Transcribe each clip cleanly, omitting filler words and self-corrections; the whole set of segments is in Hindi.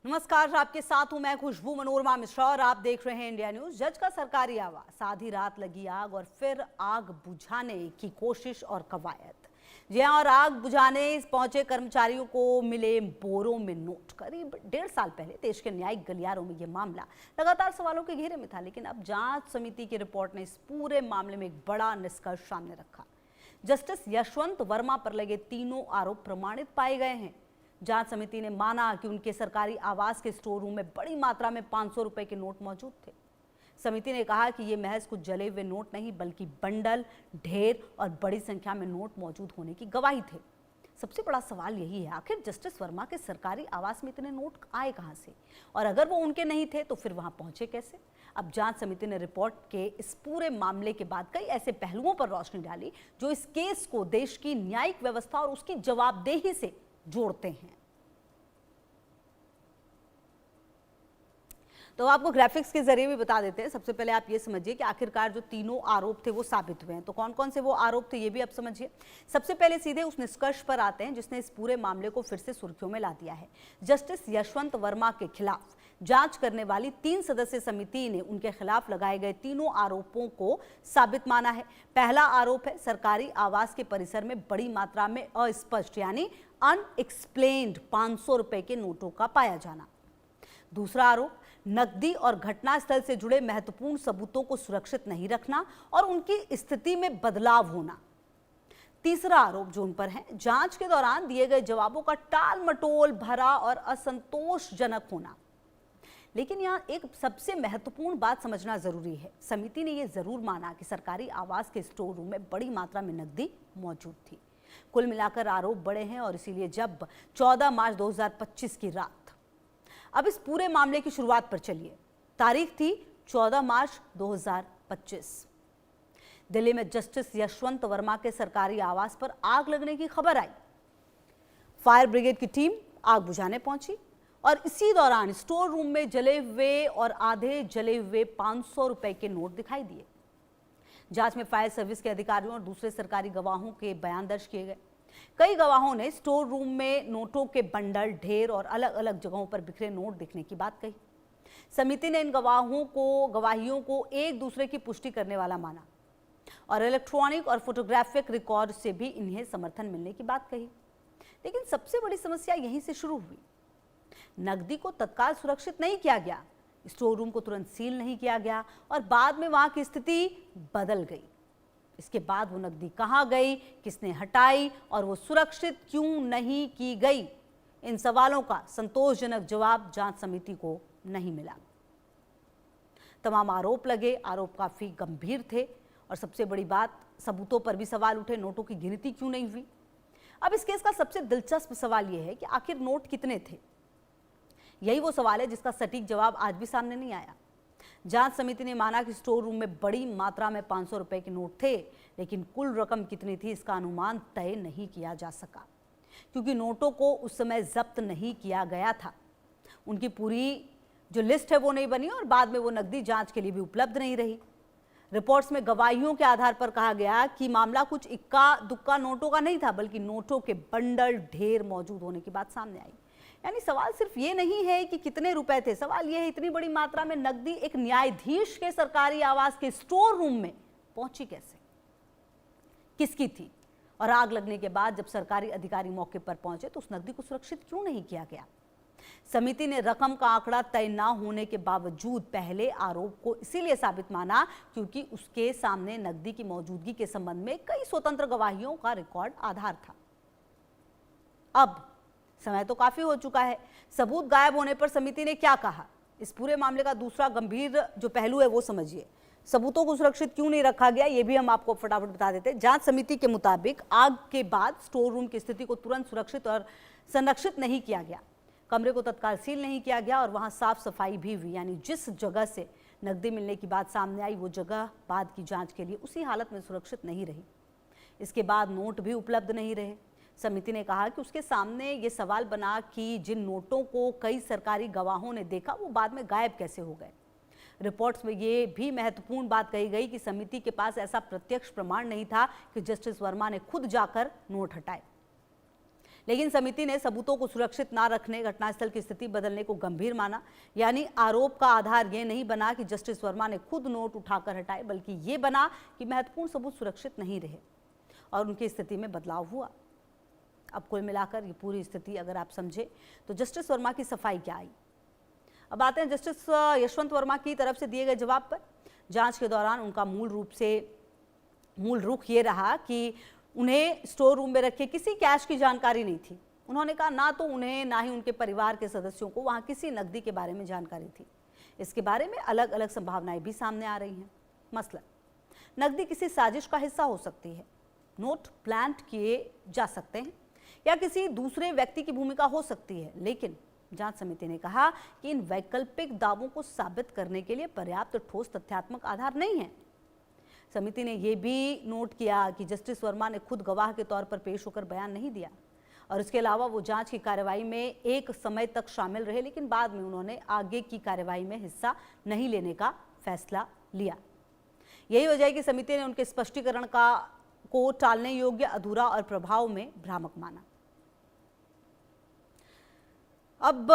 नमस्कार, आपके साथ हूं मैं खुशबू मनोरमा मिश्रा और आप देख रहे हैं इंडिया न्यूज। जज का सरकारी आवास, आधी रात लगी आग और फिर आग बुझाने की कोशिश और कवायद। जी हां, और आग बुझाने पहुंचे कर्मचारियों को मिले बोरों में नोट। करीब 1.5 साल पहले देश के न्यायिक गलियारों में यह मामला लगातार सवालों के घेरे में था, लेकिन अब जांच समिति की रिपोर्ट ने इस पूरे मामले में एक बड़ा निष्कर्ष सामने रखा। जस्टिस यशवंत वर्मा पर लगे तीनों आरोप प्रमाणित पाए गए हैं। जांच समिति ने माना कि उनके सरकारी आवास के स्टोर रूम में बड़ी मात्रा में 500 रुपए के नोट मौजूद थे। समिति ने कहा कि ये महज कुछ जले हुए नोट नहीं, बल्कि बंडल, ढेर और बड़ी संख्या में नोट मौजूद होने की गवाही थे। सबसे बड़ा सवाल यही है, आखिर जस्टिस वर्मा के सरकारी आवास में इतने नोट आए कहां से, और अगर वो उनके नहीं थे तो फिर वहां पहुंचे कैसे। अब जांच समिति ने रिपोर्ट के इस पूरे मामले के बाद कई ऐसे पहलुओं पर रोशनी डाली जो इस केस को देश की न्यायिक व्यवस्था और उसकी जवाबदेही से जोड़ते हैं। तो आपको ग्राफिक्स के जरिए भी बता देते हैं। सबसे पहले आप ये समझिए कि आखिरकार जो तीनों आरोप थे वो साबित हुए हैं। तो कौन कौन से वो आरोप थे ये भी आप समझिए। सबसे पहले सीधे उस निष्कर्ष पर आते हैं जिसने इस पूरे मामले को फिर से सुर्खियों में ला दिया है। जस्टिस यशवंत वर्मा के खिलाफ जांच करने वाली 3 सदस्यीय समिति ने उनके खिलाफ लगाए गए तीनों आरोपों को साबित माना है। पहला आरोप है सरकारी आवास के परिसर में बड़ी मात्रा में अस्पष्ट यानी अनएक्सप्लेन्ड 500 रुपए के नोटों का पाया जाना। दूसरा आरोप नकदी और घटनास्थल से जुड़े महत्वपूर्ण सबूतों को सुरक्षित नहीं रखना और उनकी स्थिति में बदलाव होना। तीसरा आरोप जो उन पर है, जांच के दौरान दिए गए जवाबों का टाल मटोल भरा और असंतोषजनक होना। लेकिन यहाँ एक सबसे महत्वपूर्ण बात समझना जरूरी है। समिति ने यह जरूर माना कि सरकारी आवास के स्टोर रूम में बड़ी मात्रा में नकदी मौजूद थी। कुल मिलाकर आरोप बड़े हैं और इसीलिए जब 14 मार्च 2025 की रात, अब इस पूरे मामले की शुरुआत पर चलिए। तारीख थी 14 मार्च 2025। दिल्ली में जस्टिस यशवंत वर्मा के सरकारी आवास पर आग लगने की खबर आई। फायर ब्रिगेड की टीम आग बुझाने पहुंची और इसी दौरान स्टोर रूम में जले हुए और आधे जले हुए 500 रुपए के नोट दिखाई दिए। जांच में फायर सर्विस के अधिकारियों और दूसरे सरकारी गवाहों के बयान दर्ज किए गए। कई गवाहों ने स्टोर रूम में नोटों के बंडल, ढेर और अलग अलग जगहों पर बिखरे नोट दिखने की बात कही। समिति ने इन गवाहियों को एक दूसरे की पुष्टि करने वाला माना और इलेक्ट्रॉनिक और फोटोग्राफिक रिकॉर्ड से भी इन्हें समर्थन मिलने की बात कही। लेकिन सबसे बड़ी समस्या यहीं से शुरू हुई। नकदी को तत्काल सुरक्षित नहीं किया गया, स्टोर रूम को तुरंत सील नहीं किया गया और बाद में वहां की स्थिति बदल गई। इसके बाद वो नकदी कहां गई, किसने हटाई और वो सुरक्षित क्यों नहीं की गई, इन सवालों का संतोषजनक जवाब जांच समिति को नहीं मिला। तमाम आरोप लगे, आरोप काफी गंभीर थे और सबसे बड़ी बात, सबूतों पर भी सवाल उठे। नोटों की गिनती क्यों नहीं हुई। अब इस केस का सबसे दिलचस्प सवाल यह है कि आखिर नोट कितने थे। यही वो सवाल है जिसका सटीक जवाब आज भी सामने नहीं आया। जांच समिति ने माना कि स्टोर रूम में बड़ी मात्रा में 500 रुपए के नोट थे, लेकिन कुल रकम कितनी थी इसका अनुमान तय नहीं किया जा सका, क्योंकि नोटों को उस समय जब्त नहीं किया गया था। उनकी पूरी जो लिस्ट है वो नहीं बनी और बाद में वो नकदी जांच के लिए भी उपलब्ध नहीं रही। रिपोर्ट्स में गवाहियों के आधार पर कहा गया कि मामला कुछ इक्का दुक्का नोटों का नहीं था, बल्कि नोटों के बंडल, ढेर मौजूद होने की बात सामने आई। यानी सवाल सिर्फ ये नहीं है कि कितने रुपए थे, सवाल ये है इतनी बड़ी मात्रा में नकदी एक न्यायाधीश के सरकारी आवास के स्टोर रूम में पहुंची कैसे, किसकी थी, और आग लगने के बाद जब सरकारी अधिकारी मौके पर पहुंचे तो उस नकदी को सुरक्षित क्यों नहीं किया गया। समिति ने रकम का आंकड़ा तय न होने के बावजूद पहले आरोप को इसीलिए साबित माना क्योंकि उसके सामने नकदी की मौजूदगी के संबंध में कई स्वतंत्र गवाहियों का रिकॉर्ड आधार था। अब समय तो काफी हो चुका है, सबूत गायब होने पर समिति ने क्या कहा। इस पूरे मामले का दूसरा गंभीर जो पहलू है वो समझिए। सबूतों को सुरक्षित क्यों नहीं रखा गया ये भी हम आपको फटाफट बता देते हैं। जांच समिति के मुताबिक आग के बाद स्टोर रूम की स्थिति को तुरंत सुरक्षित और संरक्षित नहीं किया गया। कमरे को तत्काल सील नहीं किया गया और वहां साफ सफाई भी हुई, यानी जिस जगह से नकदी मिलने की बात सामने आई वो जगह बाद की जांच के लिए उसी हालत में सुरक्षित नहीं रही। इसके बाद नोट भी उपलब्ध नहीं रहे। समिति ने कहा कि उसके सामने ये सवाल बना कि जिन नोटों को कई सरकारी गवाहों ने देखा वो बाद में गायब कैसे हो गए। रिपोर्ट्स में ये भी महत्वपूर्ण बात कही गई कि समिति के पास ऐसा प्रत्यक्ष प्रमाण नहीं था कि जस्टिस वर्मा ने खुद जाकर नोट हटाए। लेकिन समिति ने सबूतों को सुरक्षित ना रखने, घटनास्थल की स्थिति बदलने को गंभीर माना। यानी आरोप का आधार ये नहीं बना कि जस्टिस वर्मा ने खुद नोट उठाकर हटाए, बल्कि ये बना कि महत्वपूर्ण सबूत सुरक्षित नहीं रहे और उनकी स्थिति में बदलाव हुआ। अब कुल मिलाकर ये पूरी स्थिति अगर आप समझे तो जस्टिस वर्मा की सफाई क्या आई। अब आते हैं जस्टिस यशवंत वर्मा की तरफ से दिए गए जवाब पर। जांच के दौरान उनका मूल रुख ये रहा कि उन्हें स्टोर रूम में रखे किसी कैश की जानकारी नहीं थी। उन्होंने कहा ना तो उन्हें ना ही उनके परिवार के सदस्यों को वहां किसी नकदी के बारे में जानकारी थी। इसके बारे में अलग अलग संभावनाएं भी सामने आ रही हैं। मसलन नकदी किसी साजिश का हिस्सा हो सकती है, नोट प्लांट किए जा सकते हैं या किसी दूसरे व्यक्ति की भूमिका हो सकती है। लेकिन जांच समिति ने कहा कि इन वैकल्पिक दावों को साबित करने के लिए पर्याप्त ठोस तथ्यात्मक आधार नहीं है। समिति ने यह भी नोट किया कि जस्टिस वर्मा ने खुद गवाह के तौर पर पेश होकर बयान नहीं दिया और इसके अलावा वो जांच की कार्रवाई में एक समय तक शामिल रहे, लेकिन बाद में उन्होंने आगे की कार्रवाई में हिस्सा नहीं लेने का फैसला लिया। यही वजह है कि समिति ने उनके स्पष्टीकरण को टालने योग्य, अधूरा और प्रभाव में भ्रामक माना। अब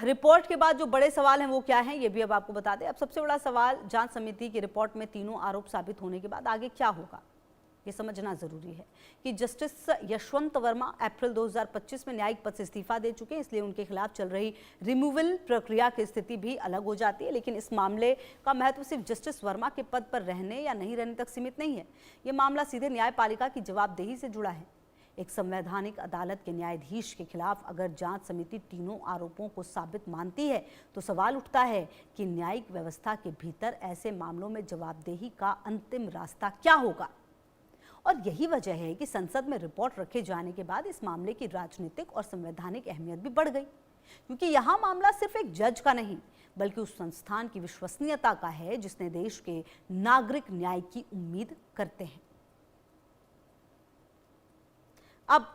रिपोर्ट के बाद जो बड़े सवाल हैं वो क्या हैं, ये भी अब आपको बता दें। अब सबसे बड़ा सवाल, जांच समिति की रिपोर्ट में तीनों आरोप साबित होने के बाद आगे क्या होगा, ये समझना जरूरी है कि जस्टिस यशवंत वर्मा अप्रैल 2025 में न्यायिक पद से इस्तीफा दे चुके हैं, इसलिए उनके खिलाफ चल रही रिमूवल प्रक्रिया की स्थिति भी अलग हो जाती है। लेकिन इस मामले का महत्व सिर्फ जस्टिस वर्मा के पद पर रहने या नहीं रहने तक सीमित नहीं है। ये मामला सीधे न्यायपालिका की जवाबदेही से जुड़ा है। एक संवैधानिक अदालत के न्यायाधीश के खिलाफ अगर जांच समिति तीनों आरोपों को साबित मानती है तो सवाल उठता है कि न्यायिक व्यवस्था के भीतर ऐसे मामलों में जवाबदेही का अंतिम रास्ता क्या होगा। और यही वजह है कि संसद में रिपोर्ट रखे जाने के बाद इस मामले की राजनीतिक और संवैधानिक अहमियत भी बढ़ गई, क्योंकि यहां मामला सिर्फ एक जज का नहीं बल्कि उस संस्थान की विश्वसनीयता का है जिसने देश के नागरिक न्याय की उम्मीद करते हैं। अब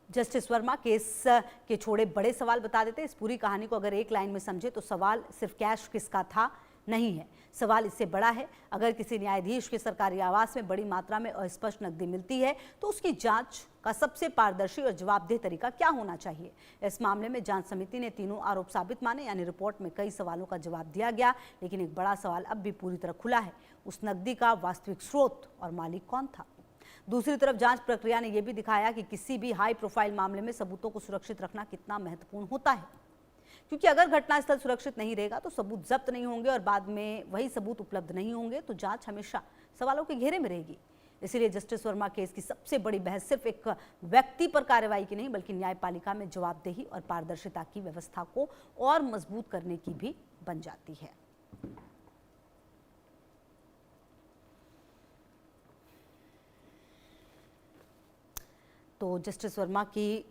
जस्टिस वर्मा केस के छोड़े बड़े सवाल बता देते हैं। इस पूरी कहानी को अगर एक लाइन में समझे तो सवाल सिर्फ कैश किसका था नहीं है, सवाल इससे बड़ा है। अगर किसी न्यायाधीश के सरकारी आवास में बड़ी मात्रा में अस्पष्ट नकदी मिलती है तो उसकी जांच का सबसे पारदर्शी और जवाबदेह तरीका क्या होना चाहिए। इस मामले में जांच समिति ने तीनों आरोप साबित माने, यानी रिपोर्ट में कई सवालों का जवाब दिया गया, लेकिन एक बड़ा सवाल अब भी पूरी तरह खुला है, उस नकदी का वास्तविक स्रोत और मालिक कौन था। दूसरी तरफ जांच प्रक्रिया ने यह भी दिखाया कि किसी भी हाई प्रोफाइल मामले में सबूतों को सुरक्षित रखना कितना महत्वपूर्ण होता है, क्योंकि अगर घटनास्थल सुरक्षित नहीं रहेगा तो सबूत जब्त नहीं होंगे और बाद में वही सबूत उपलब्ध नहीं होंगे तो जांच हमेशा सवालों के घेरे में रहेगी। इसीलिए जस्टिस वर्मा केस की सबसे बड़ी बहस सिर्फ एक व्यक्ति पर कार्रवाई की नहीं बल्कि न्यायपालिका में जवाबदेही और पारदर्शिता की व्यवस्था को और मजबूत करने की भी बन जाती है। तो जस्टिस वर्मा की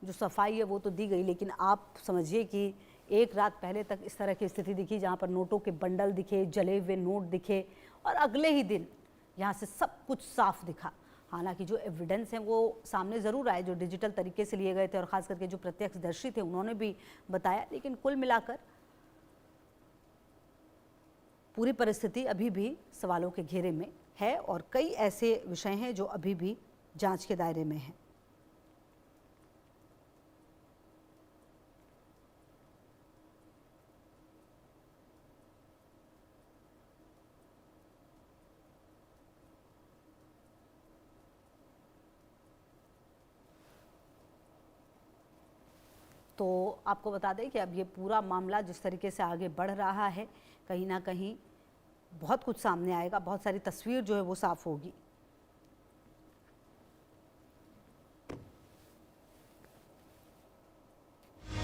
जो सफाई है वो तो दी गई, लेकिन आप समझिए कि एक रात पहले तक इस तरह की स्थिति दिखी जहाँ पर नोटों के बंडल दिखे, जले हुए नोट दिखे और अगले ही दिन यहाँ से सब कुछ साफ दिखा। हालांकि जो एविडेंस हैं वो सामने ज़रूर आए जो डिजिटल तरीके से लिए गए थे और ख़ास करके जो प्रत्यक्षदर्शी थे उन्होंने भी बताया, लेकिन कुल मिलाकर पूरी परिस्थिति अभी भी सवालों के घेरे में है और कई ऐसे विषय हैं जो अभी भी जांच के दायरे में हैं। तो आपको बता दें कि अब ये पूरा मामला जिस तरीके से आगे बढ़ रहा है, कहीं ना कहीं बहुत कुछ सामने आएगा, बहुत सारी तस्वीर जो है वो साफ होगी।